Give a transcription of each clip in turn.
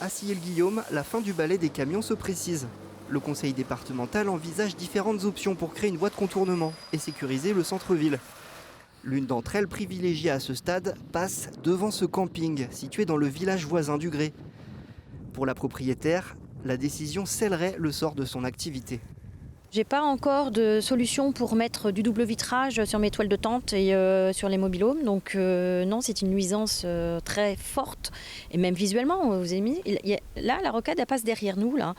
À Sillé-le-Guillaume, la fin du balai des camions se précise. Le conseil départemental envisage différentes options pour créer une voie de contournement et sécuriser le centre-ville. L'une d'entre elles, privilégiée à ce stade, passe devant ce camping situé dans le village voisin du Grès. Pour la propriétaire, la décision scellerait le sort de son activité. J'ai pas encore de solution pour mettre du double vitrage sur mes toiles de tente et sur les mobil-homes. Donc non, c'est une nuisance très forte. Et même visuellement, vous avez mis, là, la rocade, elle passe derrière nous. Là.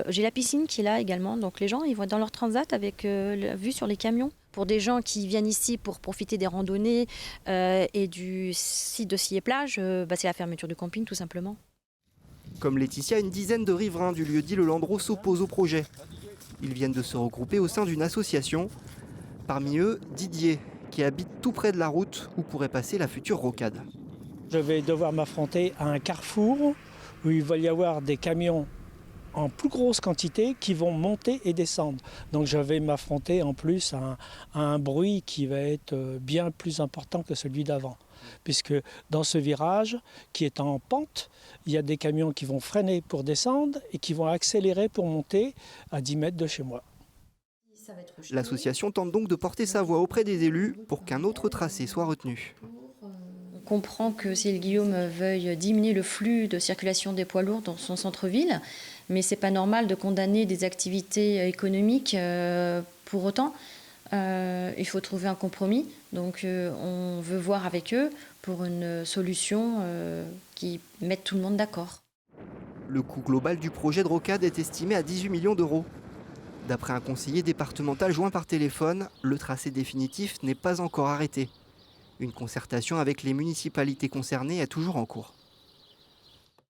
J'ai la piscine qui est là également. Donc les gens, ils vont dans leur transat avec la vue sur les camions. Pour des gens qui viennent ici pour profiter des randonnées et du site de Sillé-Plage, c'est la fermeture du camping tout simplement. Comme Laetitia, une dizaine de riverains du lieu-dit Le Landreau s'opposent au projet. Ils viennent de se regrouper au sein d'une association. Parmi eux, Didier, qui habite tout près de la route où pourrait passer la future rocade. Je vais devoir m'affronter à un carrefour où il va y avoir des camions en plus grosse quantité qui vont monter et descendre. Donc je vais m'affronter en plus à un bruit qui va être bien plus important que celui d'avant. Puisque dans ce virage qui est en pente, il y a des camions qui vont freiner pour descendre et qui vont accélérer pour monter à 10 mètres de chez moi. L'association tente donc de porter sa voix auprès des élus pour qu'un autre tracé soit retenu. On comprend que Sillé-le-Guillaume veuille diminuer le flux de circulation des poids lourds dans son centre-ville, mais c'est pas normal de condamner des activités économiques pour autant. Il faut trouver un compromis, donc on veut voir avec eux pour une solution qui mette tout le monde d'accord. Le coût global du projet de rocade est estimé à 18 millions d'euros. D'après un conseiller départemental joint par téléphone, le tracé définitif n'est pas encore arrêté. Une concertation avec les municipalités concernées est toujours en cours.